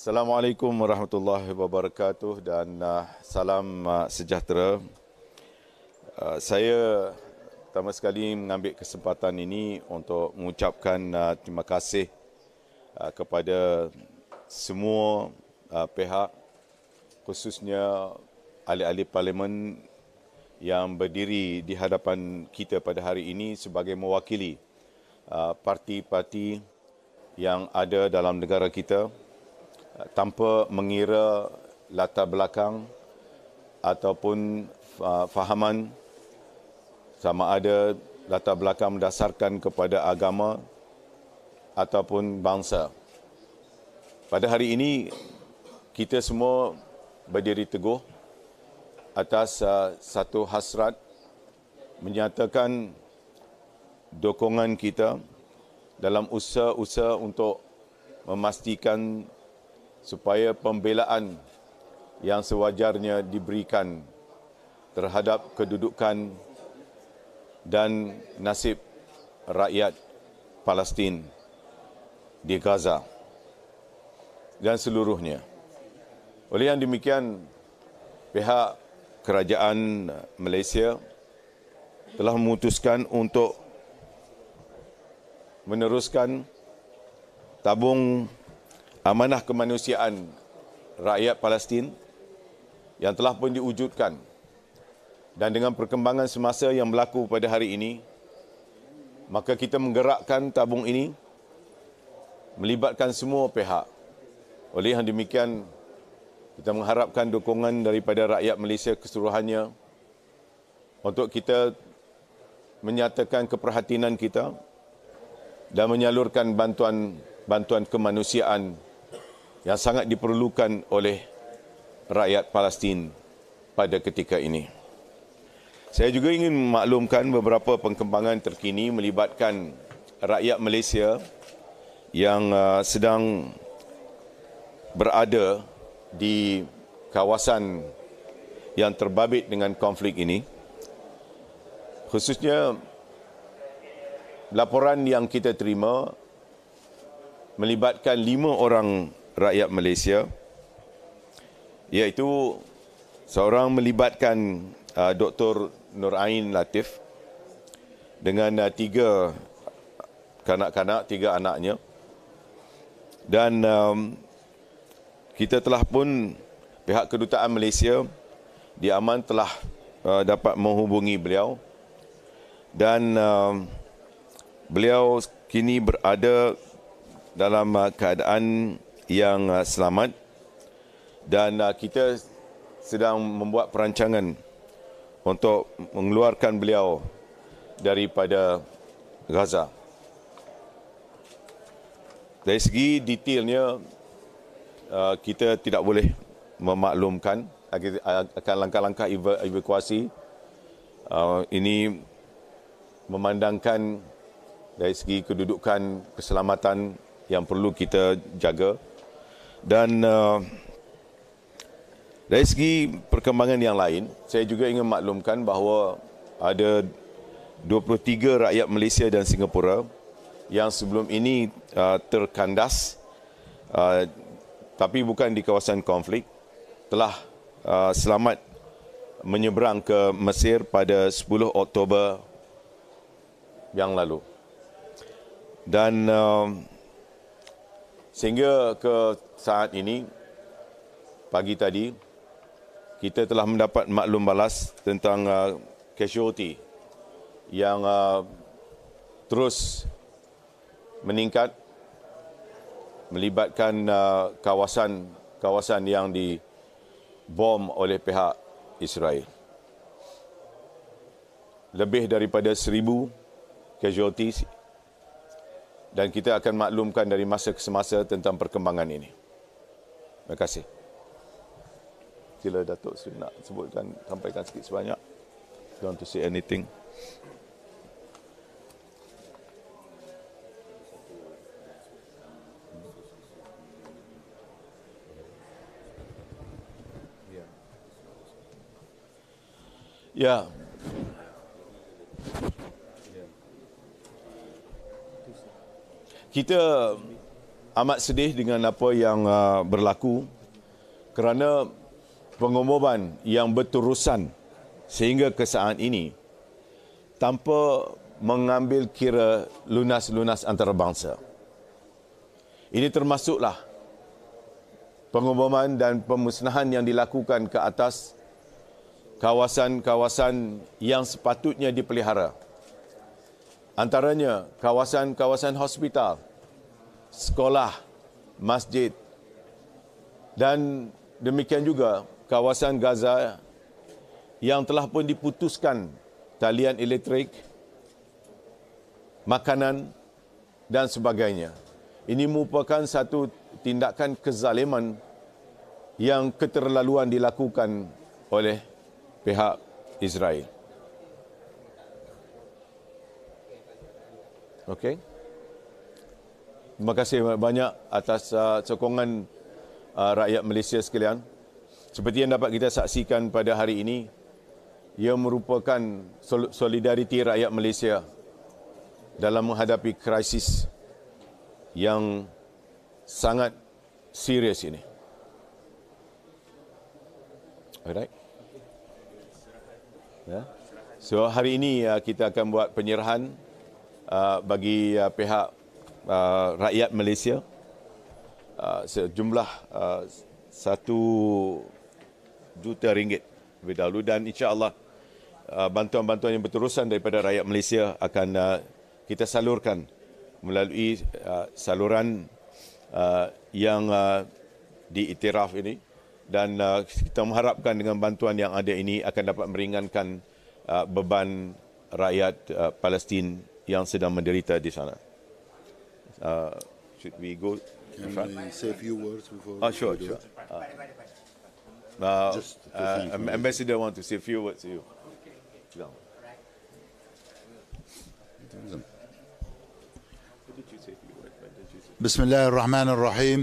Assalamualaikum warahmatullahi wabarakatuh dan salam sejahtera. Saya pertama sekali mengambil kesempatan ini untuk mengucapkan terima kasih kepada semua pihak, khususnya ahli-ahli parlimen yang berdiri di hadapan kita pada hari ini sebagai mewakili parti-parti yang ada dalam negara kita, tanpa mengira latar belakang ataupun fahaman, sama ada latar belakang berdasarkan kepada agama ataupun bangsa. Pada hari ini, kita semua berdiri teguh atas satu hasrat menyatakan dukungan kita dalam usaha-usaha untuk memastikan supaya pembelaan yang sewajarnya diberikan terhadap kedudukan dan nasib rakyat Palestin di Gaza dan seluruhnya. Oleh yang demikian, pihak kerajaan Malaysia telah memutuskan untuk meneruskan tabung amanah kemanusiaan rakyat Palestin yang telah pun diwujudkan, dan dengan perkembangan semasa yang berlaku pada hari ini, maka kita menggerakkan tabung ini melibatkan semua pihak. Oleh yang demikian, kita mengharapkan dukungan daripada rakyat Malaysia keseluruhannya untuk kita menyatakan keprihatinan kita dan menyalurkan bantuan kemanusiaan yang sangat diperlukan oleh rakyat Palestin pada ketika ini. Saya juga ingin memaklumkan beberapa perkembangan terkini melibatkan rakyat Malaysia yang sedang berada di kawasan yang terbabit dengan konflik ini. Khususnya laporan yang kita terima melibatkan 5 orang rakyat Malaysia, iaitu seorang melibatkan Dr. Nur Ain Latif dengan 3 kanak-kanak, 3 anaknya, dan kita telah pun pihak kedutaan Malaysia di Aman telah dapat menghubungi beliau, dan beliau kini berada dalam keadaan yang selamat, dan kita sedang membuat perancangan untuk mengeluarkan beliau daripada Gaza. Dari segi detailnya, kita tidak boleh memaklumkan akan langkah-langkah evakuasi. Ini memandangkan dari segi kedudukan keselamatan yang perlu kita jaga, dan dari segi perkembangan yang lain, saya juga ingin maklumkan bahawa ada 23 rakyat Malaysia dan Singapura yang sebelum ini terkandas, tapi bukan di kawasan konflik, telah selamat menyeberang ke Mesir pada 10 Oktober yang lalu. Dan sehingga ke saat ini, pagi tadi, kita telah mendapat maklum balas tentang casualty yang terus meningkat, melibatkan kawasan yang dibom oleh pihak Israel. Lebih daripada 1,000 casualties, dan kita akan maklumkan dari masa ke semasa tentang perkembangan ini. Terima kasih. Sila Datuk Seri nak sebutkan, sampaikan sikit sebanyak. Don't want to say anything. Ya. Kita amat sedih dengan apa yang berlaku kerana pengumuman yang berterusan sehingga ke saat ini tanpa mengambil kira lunas-lunas antarabangsa. Ini termasuklah pengumuman dan pemusnahan yang dilakukan ke atas kawasan-kawasan yang sepatutnya dipelihara. Antaranya kawasan-kawasan hospital, sekolah, masjid dan demikian juga kawasan Gaza yang telah pun diputuskan talian elektrik, makanan dan sebagainya. Ini merupakan satu tindakan kezaliman yang keterlaluan dilakukan oleh pihak Israel. Okey. Terima kasih banyak atas sokongan rakyat Malaysia sekalian. Seperti yang dapat kita saksikan pada hari ini, ia merupakan solidariti rakyat Malaysia dalam menghadapi krisis yang sangat serius ini. Alright. Ya. So hari ini kita akan buat penyerahan bagi pihak rakyat Malaysia sejumlah RM1 juta lebih dahulu, dan insya-Allah bantuan-bantuan yang berterusan daripada rakyat Malaysia akan kita salurkan melalui saluran yang diiktiraf ini, dan kita mengharapkan dengan bantuan yang ada ini akan dapat meringankan beban rakyat Palestin yang sedang menderita di sana. Should we go in front? Can I say a few words before? Sure. Ambassador want to say a few words to you. بسم الله الرحمن الرحيم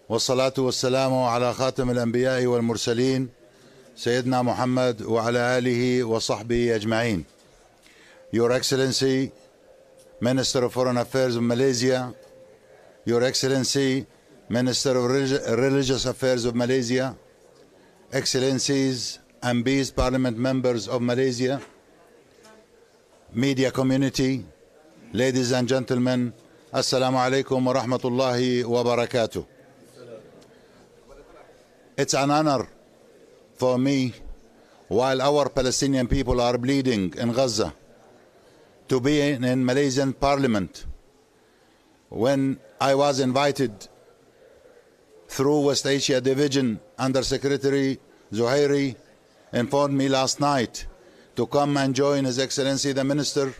والصلاة والسلام على خاتم الأنبياء والمرسلين سيدنا محمد وعلى آله وصحبه أجمعين. Your Excellency, Minister of Foreign Affairs of Malaysia, Your Excellency, Minister of Religious Affairs of Malaysia, Excellencies, MPs, Parliament members of Malaysia, media community, ladies and gentlemen, Assalamu alaikum wa rahmatullahi wa barakatuh. It's an honor for me, while our Palestinian people are bleeding in Gaza, to be in Malaysian Parliament. When I was invited through West Asia Division, Under Secretary Zuhairi informed me last night to come and join His Excellency the Minister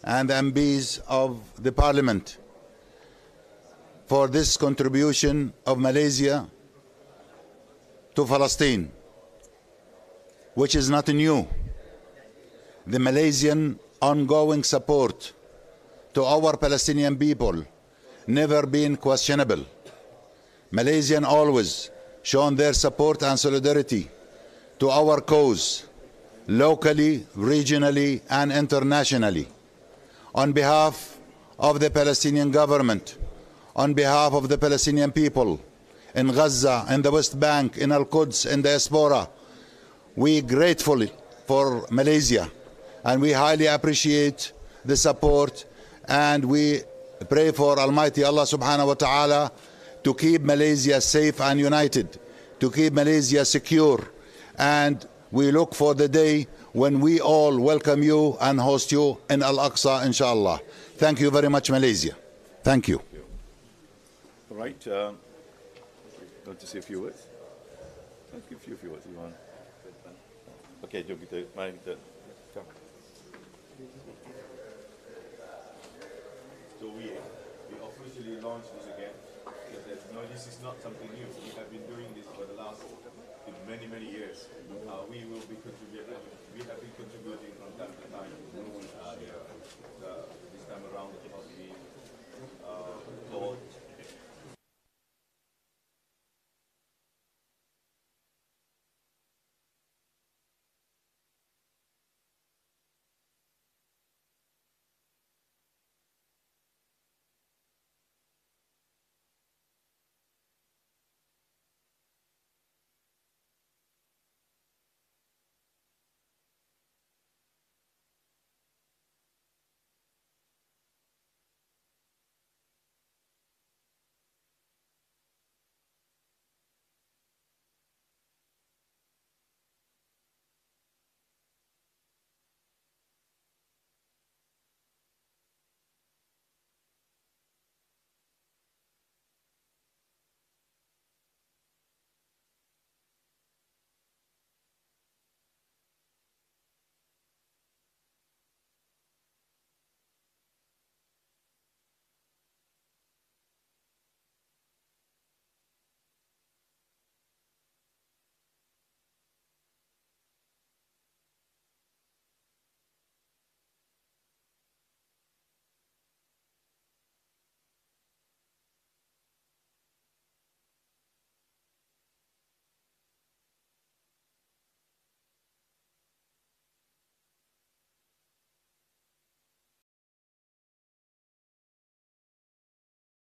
and the MPs of the Parliament for this contribution of Malaysia to Palestine, which is not new. The Malaysian ongoing support to our Palestinian people never been questionable. Malaysian always shown their support and solidarity to our cause, locally, regionally, and internationally. On behalf of the Palestinian government, on behalf of the Palestinian people in Gaza, in the West Bank, in Al-Quds, in the diaspora, we grateful for Malaysia, and we highly appreciate the support, and we pray for Almighty Allah subhanahu wa ta'ala to keep Malaysia safe and united, to keep Malaysia secure, and we look for the day when we all welcome you and host you in Al-Aqsa, inshallah. Thank you very much, Malaysia. Thank you. All right. Want to say a few words? I'll give you a few words if you want. Okay, jom kita main kita. Come. So we officially launched this again. No, this is not something new. We have been doing this for the last many years. We will be contributing. We have been contributing from time to time. This time around, it must be